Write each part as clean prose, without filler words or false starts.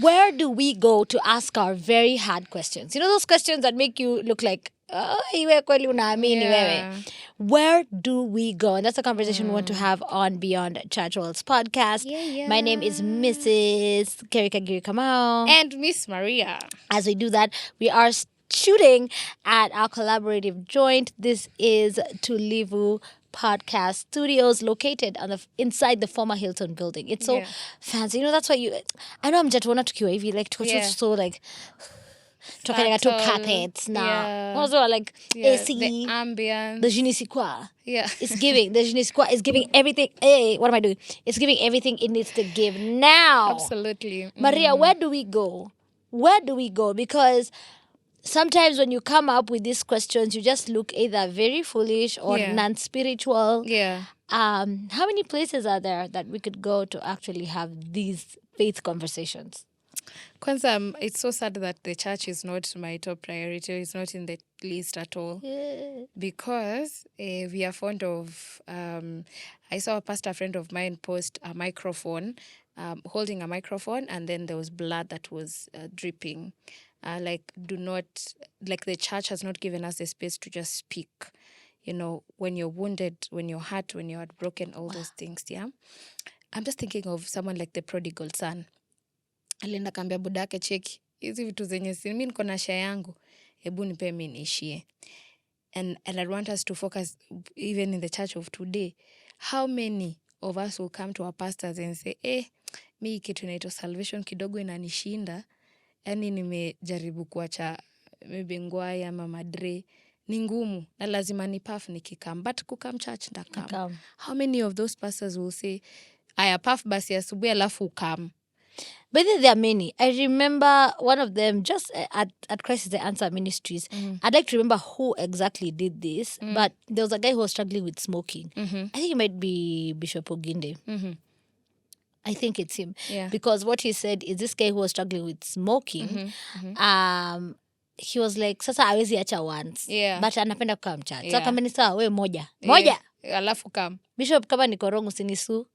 Where do we go to ask our very hard questions? You know those questions that make you look like, iwe kweli unaamini wewe. Where do we go? And that's a conversation we want to have on Beyond Church World's podcast. My name is Mrs. Kerry Kagiri Kamau. And Miss Mariah. As we do that, we are shooting at our collaborative joint. This is Tulivu Podcast Studios, located on inside the former Hilton building. It's so fancy. You know, that's why I know I'm jatuona tukiwa hivi, like so like talking to carpets now. Also like AC, the ambience, the je ne sais quoi. Yeah, it's giving. The je ne sais quoi is giving everything. Hey, what am I doing? It's giving everything it needs to give now. Absolutely, Maria. Where do we go? Where do we go? Because sometimes when you come up with these questions, you just look either very foolish or non-spiritual. Yeah. How many places are there that we could go to actually have these faith conversations? Kwanza, it's so sad that the church is not my top priority. It's not in the list at all. Because we are fond of... I saw a pastor friend of mine post a microphone, holding a microphone, and then there was blood that was dripping. The church has not given us the space to just speak. You know, when you're wounded, when you're hurt, when you're heartbroken, all those things, yeah? I'm just thinking of someone like the prodigal son. Alienda kaambia budake, cheki, hizi vitu zenye si mimi niko na share yangu, hebu nipe mimi niishie. And I want us to focus, even in the church of today, how many of us will come to our pastors and say, mi kitu inaitwa salvation kidogo inanishinda, yani nimejaribu kuacha maybe ngwai ama madre, ni ngumu na lazima nipaf nikikam, but kukam church ndakam. How many of those pastors will say, aya paf basi asubuhi alafu ukam? But there are many. I remember one of them just at Crisis the Answer Ministries. I'd like to remember who exactly did this, but there was a guy who was struggling with smoking. I think it might be Bishop Oginde. I think it's him. Yeah. Because what he said is this guy who was struggling with smoking, he was like, sasa hawezi acha once. Yeah. But anapenda kukaa mchurch. Yeah. So kama ni sawa, we moja. Alafu kam. Bishop, kama niko wrong usinisu.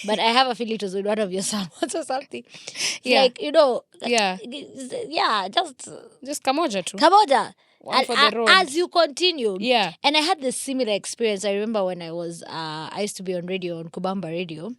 But I have a feeling it was with one of your sermons or something. Like, you know. Yeah. Just kamoja tu. Kamoja. One for the road. As you continue. Yeah. And I had this similar experience. I remember when I used to be on radio, on Kubamba Radio.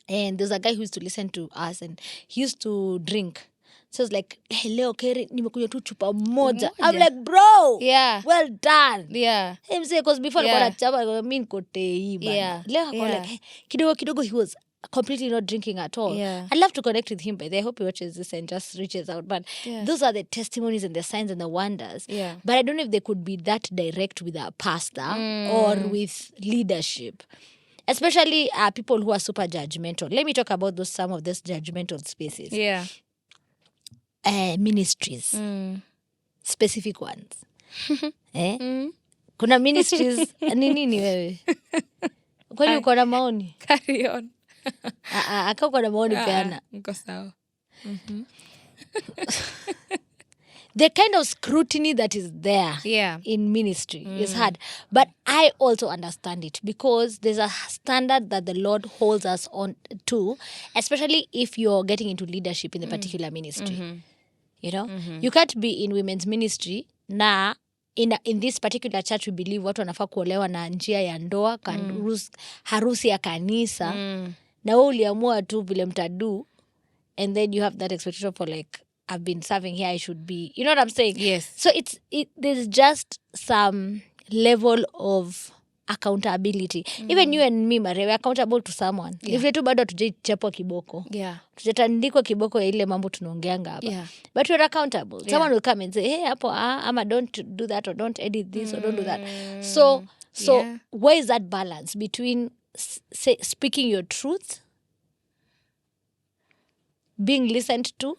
And there's a guy who used to listen to us and he used to drink. So it's like, hey, leo Kerry, nimekunywa tu chupa moja. I'm like, bro, well done. Yeah. Him say, because before I got chapa, mimi niko tei bana. Yeah. Leo I like, hey, kidogo, he was completely not drinking at all. Yeah. I'd love to connect with him, but I hope he watches this and just reaches out. But those are the testimonies and the signs and the wonders. Yeah. But I don't know if they could be that direct with a pastor or with leadership. Especially people who are super judgmental. Let me talk about some of those judgmental spaces. Yeah. Ministries. Specific ones. Kuna ministries nini wewe? Kwani uko na maoni? Carry on. Aka uko na maoni peana. Niko sawa. The kind of scrutiny that is there in ministry is hard. But I also understand it because there's a standard that the Lord holds us on to, especially if you're getting into leadership in the particular ministry. You know? You can't be in women's ministry na in this particular church we believe watu wanafaa kuolewa na njia ya ndoa, harusi ya kanisa. Na wewe uliamua tu vile mtadu, and then you have that expectation for like, I've been serving here, I should be, you know what I'm saying? Yes. So there's just some level of accountability. Even you and me, Mariah, we're accountable to someone. If tu bado tujaichapwa kiboko. Yeah. Tujatandikwa kiboko ya ile mambo tunaongeanga hapa. Yeah. But we're accountable. Someone will come and say, hey, hapo, ama don't do that or don't edit this or don't do that. So where is that balance between speaking your truth, being listened to,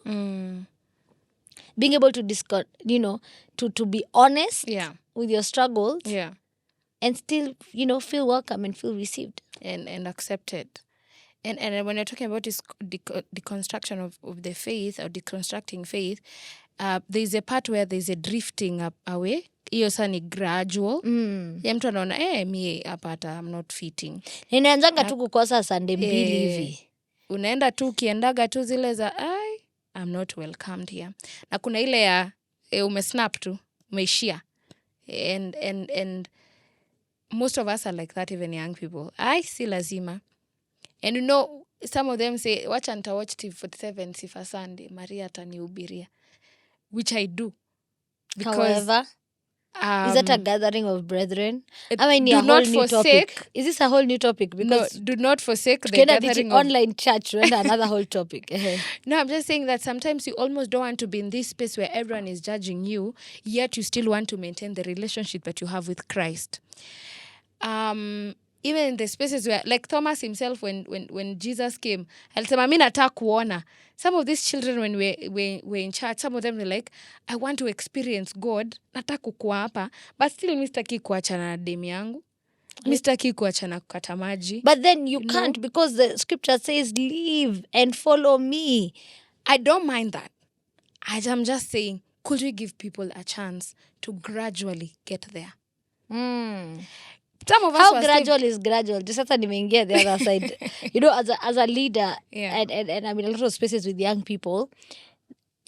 being able to to be honest with your struggles, and still, feel welcome and feel received and accepted. And when you're talking about this deconstruction of the faith or deconstructing faith, there's a part where there's a drifting away. Hiyo saa ni gradual. Ya mtu anaona mie hapata, I'm not fitting. Ninaanzanga tu kukosa Sunday mbili hivi. Unaenda tu ukiendaga tu zile za I'm not welcomed here. Na kuna ile ya umesnap tu, umeishia. And most of us are like that, even young people. I see lazima. And some of them say, wacha nitawatch TV47 sifa Sunday, Mariah atanihubiria. Which I do. Because, however, is that a gathering of brethren? I mean, do not forsake. Is this a whole new topic? Because no, do not forsake the gathering of online church. Another whole topic. No, I'm just saying that sometimes you almost don't want to be in this space where everyone is judging you, yet you still want to maintain the relationship that you have with Christ. Even in the spaces where, like Thomas himself, when Jesus came, alisema mimi nataka kuona. Some of these children, when we're in church, some of them were like, I want to experience God, nataka kukua hapa, but still mimi sitaki kuachana na demu yangu. Mimi sitaki kuachana kukata maji. But then you can't, because the scripture says, leave and follow me. I don't mind that. I'm just saying, could we give people a chance to gradually get there? Some of us How gradual is gradual? Just as nimeingia the other side. As a leader, and I'm in a lot of spaces with young people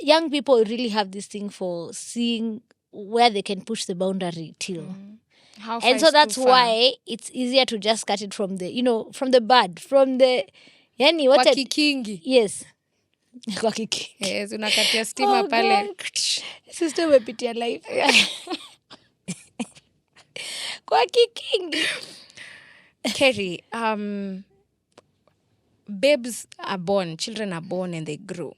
really have this thing for seeing where they can push the boundary till. And so that's why it's easier to just cut it from the, from the bud, from the, yani what kikingi. Yes. Kwa kikingi. Yes, unakatia stima pale. Sister umepitia life. Kwa kikingi. Kerry, babes are born, children are born and they grow.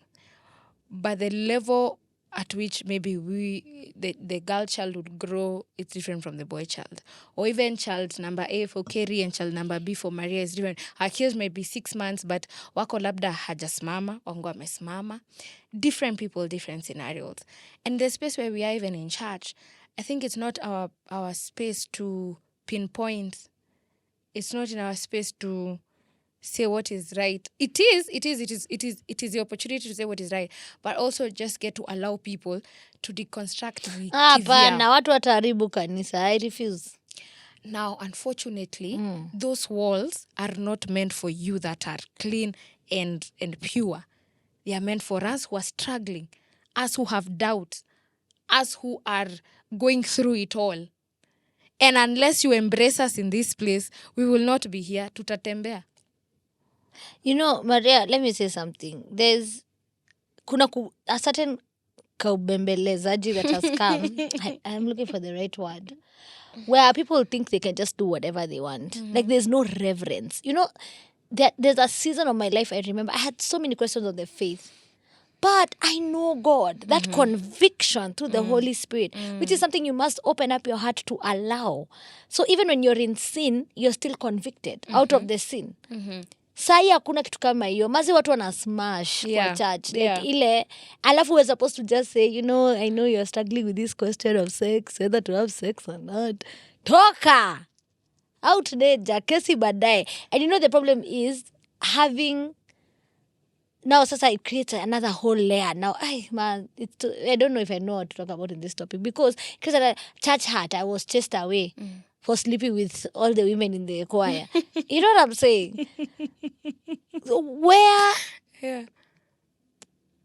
But the level at which maybe the girl child would grow, it's different from the boy child. Or even child number A for Kerry and child number B for Mariah is different. Her kids may be 6 months, but wako labda hajasimama, wangu amesimama. Different people, different scenarios. And the space where we are even in church, I think it's not our space to pinpoint. It's not in our space to say what is right. It is the opportunity to say what is right, but also just get to allow people to deconstruct. Pana watu wataharibu kanisa. I refuse. Now, unfortunately, those walls are not meant for you that are clean and pure. They are meant for us who are struggling, us who have doubts, us who are going through it all. And unless you embrace us in this place, we will not be here. Tutatembea. Maria, let me say something. There's a certain kaubembelezaji that has come. I'm looking for the right word. Where people think they can just do whatever they want. Like there's no reverence. There's a season of my life I remember. I had so many questions on the faith. But I know God, that conviction through the Holy Spirit, which is something you must open up your heart to allow. So even when you're in sin, you're still convicted out of the sin. Sai hakuna kitu kama hiyo. Mazi watu wana smash kwa church. Like ile, alafu we're supposed to just say, I know you're struggling with this question of sex, whether to have sex or not. Toka! Out there, kesi baadaye. And the problem is having... Now, sasa it creates another whole layer. Now, I don't know if I know what to talk about in this topic, because a church hat, I was chased away for sleeping with all the women in the choir. You know what I'm saying? Where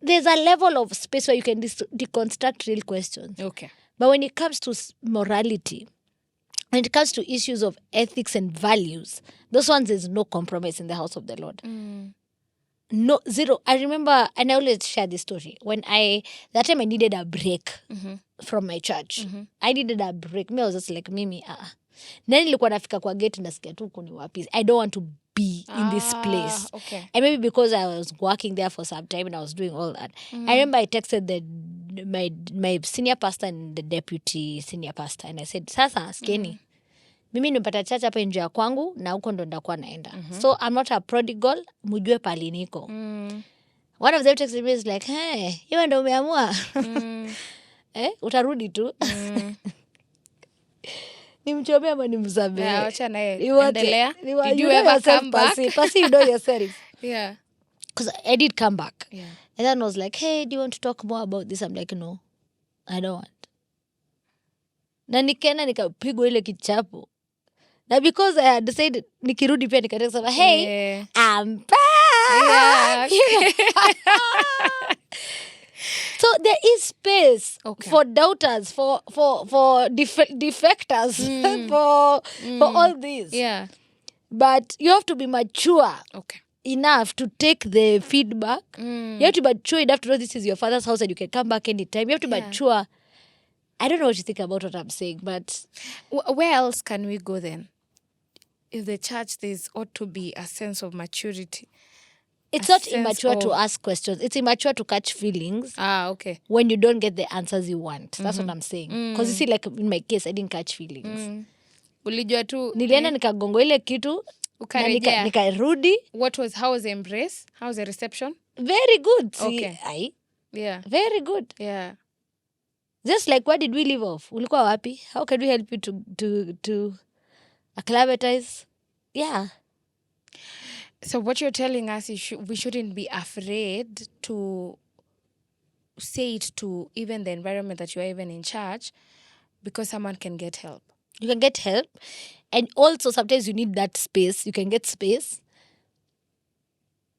there's a level of space where you can deconstruct real questions. Okay. But when it comes to morality, when it comes to issues of ethics and values, those ones, there's no compromise in the house of the Lord. No, zero. I remember, and I always share this story. That time I needed a break from my church. I needed a break. Me, I was just like, Mimi, Then nilikuwa nafika kwa gate nasikia tu kuni wapi. I don't want to be in this place. Okay. And maybe because I was working there for some time and I was doing all that. I remember I texted my senior pastor and the deputy senior pastor, and I said, sasa, skeni. Mimi nimepata church hapa nje ya kwangu na huko ndo ndakuwa naenda. So I'm not a prodigal, mujue pali niko. One of them texted me is like, hey, hiyo ndo umeamua. Utarudi tu. Nimchomea ama nimsamehe. Acha naye. Endelea. Did you ever come back? Pasi, you know yourself. Yeah. Because I did come back. Yeah. And then I was like, hey, do you want to talk more about this? I'm like, no, I don't want. Na nikaenda nikapigwa ile kichapo. Na because I had decided, nikirudi pia nikataka, hey, I'm back. Yeah. So there is space for doubters, for defectors, for all these. Yeah. But you have to be mature. Okay. Enough to take the feedback. You have to be mature enough to know this is your father's house and you can come back anytime. You have to be mature. I don't know what you think about what I'm saying, but where else can we go then? In the church, there ought to be a sense of maturity. It's not immature to ask questions. It's immature to catch feelings. Okay. When you don't get the answers you want. That's what I'm saying. Because you see, like in my case, I didn't catch feelings. Ulijua tu nilienda nikagongo ile kitu na nikarudi. How was the embrace? How was the reception? Very good. Okay. Yeah. Very good. Yeah. Just like, where did we leave off? Ulikuwa wapi? How can we help you to acclimatize? Yeah. So what you're telling us is we shouldn't be afraid to say it to even the environment that you're even in charge, because someone can get help. You can get help. And also sometimes you need that space. You can get space,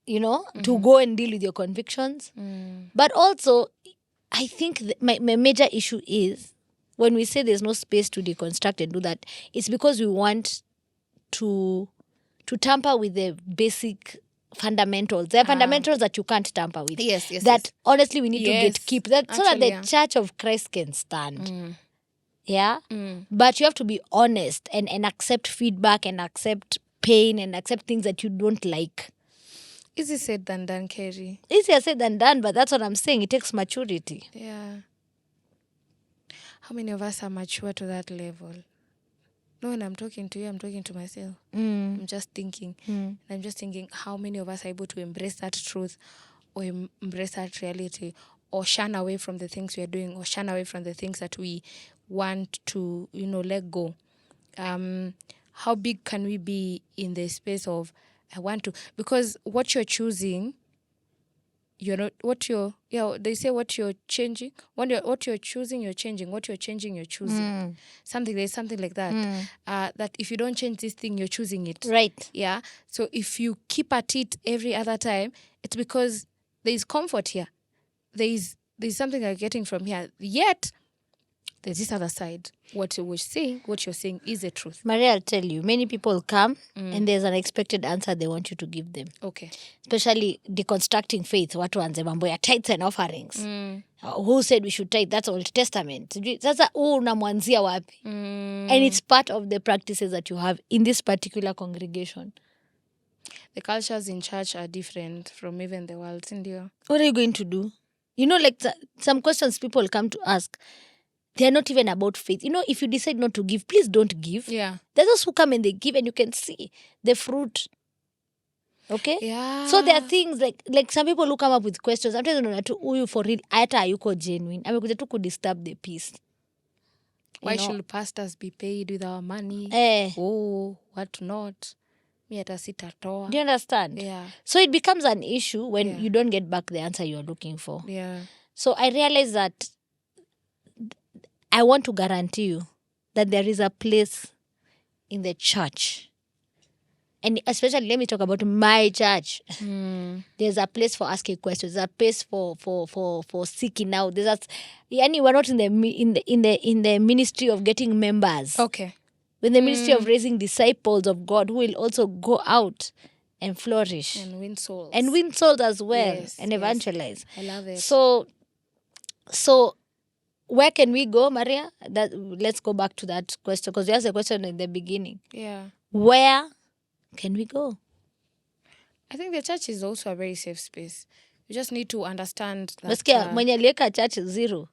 to go and deal with your convictions. But also, I think my major issue is when we say there's no space to deconstruct and do that, it's because we want to tamper with the basic fundamentals. There are fundamentals that you can't tamper with. Yes. That honestly we need to keep that so that the Church of Christ can stand. Yeah? But you have to be honest and accept feedback and accept pain and accept things that you don't like. Easy said than done, Kerry. Easier said than done, but that's what I'm saying. It takes maturity. Yeah. How many of us are mature to that level? No, when I'm talking to you, I'm talking to myself. I'm just thinking. And I'm just thinking, how many of us are able to embrace that truth or embrace that reality, or shun away from the things we are doing, or shun away from the things that we want to, let go? How big can we be in the space of, I want to, because what you're choosing, you're not, they say what you're changing, what you're choosing, you're changing, what you're changing, you're choosing. There's something like that. That if you don't change this thing, you're choosing it. Right. Yeah. So if you keep at it every other time, it's because there is comfort here. There's something you're getting from here. Yet, there's this other side. What you're saying is the truth. Mariah, I'll tell you, many people come and there's an expected answer they want you to give them. Okay. Especially deconstructing faith. Watu wanze mambo ya tithes and offerings. Who said we should tithe? That's Old Testament. Sasa unamwanzia wapi? And it's part of the practices that you have in this particular congregation. The cultures in church are different from even the world. India. What are you going to do? Like some questions people come to ask, they're not even about faith. If you decide not to give, please don't give. Yeah. There's those who come and they give and you can see the fruit. Okay? Yeah. So there are things like some people who come up with questions. I'm telling you, for real, hata hayuko genuine. Amekuja tu disturb the peace. Why should pastors be paid with our money? What not? Me hata sitatoa. Do you understand? Yeah. So it becomes an issue when you don't get back the answer you're looking for. Yeah. So I realize that I want to guarantee you that there is a place in the church. And especially, let me talk about my church. There's a place for asking questions. There's a place for seeking out. We're not in the ministry of getting members. Okay. We're in the ministry of raising disciples of God who will also go out and flourish. And win souls. And win souls as well. Yes, and evangelize. I love it. So where can we go, Maria? Let's go back to that question, because you asked a question in the beginning. Yeah. Where can we go? I think the church is also a very safe space. You just need to understand that. Nasikia mwenye aliweka church 0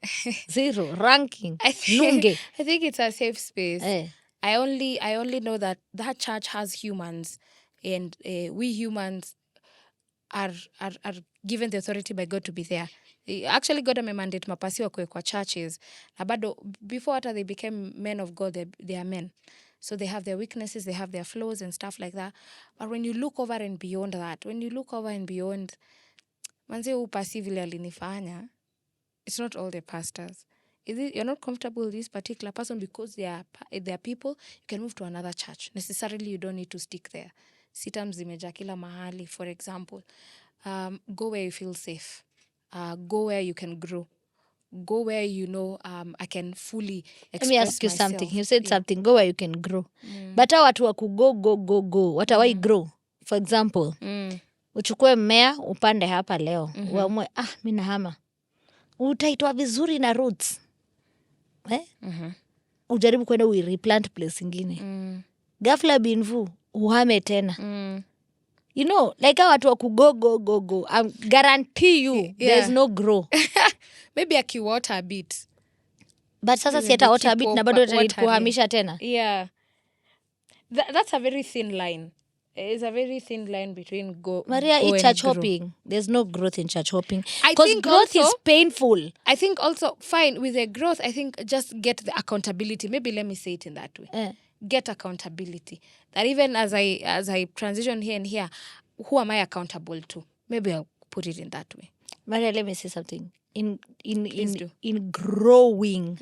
ranking. Nunge. I think it's a safe space. I only know that church has humans, and we humans are given the authority by God to be there. Actually, God amemandate mapasi wakwe kwa churches. Na bado before hata they became men of God, they are men. So they have their weaknesses, they have their flaws and stuff like that. But when you look over and beyond that, manze upasi vile alinifanya, it's not all the pastors. You're not comfortable with this particular person because they are people, you can move to another church. Necessarily, you don't need to stick there. CITAM zimejaa kila mahali. For example, go where you feel safe. Go where you can grow. Go where I can fully express myself. Let me ask you something. You said something, go where you can grow. But hao watu wa go, watawai grow. For example, uchukue mmea upande hapa leo. Uamue, mimi nahama. Utaitwa vizuri na roots. Ujaribu kwenda replant place ingine. Ghafla binvu, uhame tena. You know, like hao watu wa go. I guarantee you there's no grow. Maybe akiwater a bit. But sasa si ata water a bit na bado kuhamisha tena. Yeah. That's a very thin line. It's a very thin line between Maria, it's church hopping. There's no growth in church hopping. Because growth is painful. I think also, fine, with the growth, I think just get the accountability. Maybe let me say it in that way. Get accountability. That even as I transition here and here, who am I accountable to? Maybe I'll put it in that way. Maria, let me say something. In growing,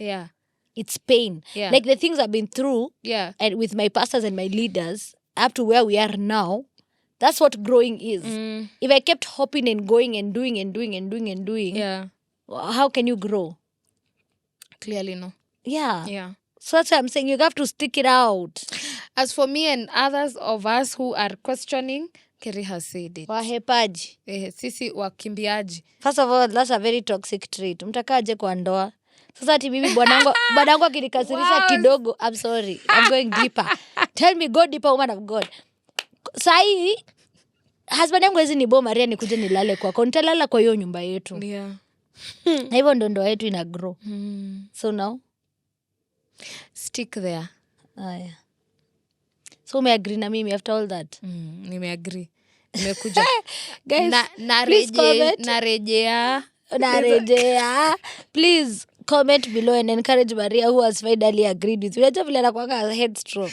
it's pain. Like the things I've been through, and with my pastors and my leaders, up to where we are now, that's what growing is. If I kept hopping and going and doing, how can you grow? Clearly no. Yeah. So that's what I'm saying. You have to stick it out. As for me and others of us who are questioning, Kerry has said it. Wahepaji. Sisi wakimbiaji. First of all, that's a very toxic trait. Mtakaje kwa ndoa. Sasa ati mimi bwanangu akinikasirisha kidogo, I'm sorry. I'm going deeper. Tell me, go deeper, woman of God. Sai, husband yangu hezi nibo Maria nikuje nilale kwako. Nitalala kwa hiyo nyumba yetu. Yeah. Na hivyo ndo ndoa yetu ina grow. So now? Stick there. Yeah. So umeagree na mimi after all that? Nimeagree. Nimekuja. Guys, please comment. Narejea. Please comment below and encourage Maria, who has finally agreed with you. Unajua vile anakuanga headstrong.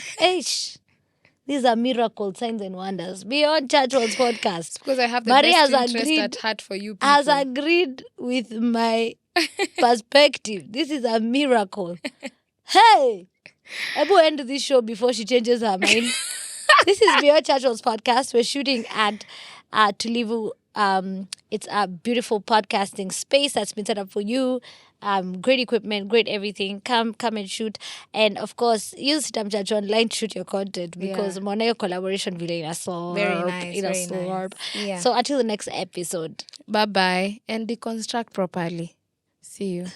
These are miracle signs and wonders. Beyond Church World's podcast. Because I have the Maria best interest at heart for you people. Has agreed with my perspective. This is a miracle. Hey! Ebu end this show before she changes her mind. This is Beyond Church World's podcast. We're shooting at Tulivu. It's a beautiful podcasting space that's been set up for you. Great equipment, great everything. Come and shoot. And of course, use ChurchOnline to shoot your content because mwana your collaboration vile inasorb. Very nice. Nice. Yeah. So until the next episode. Bye-bye. And deconstruct properly. See you.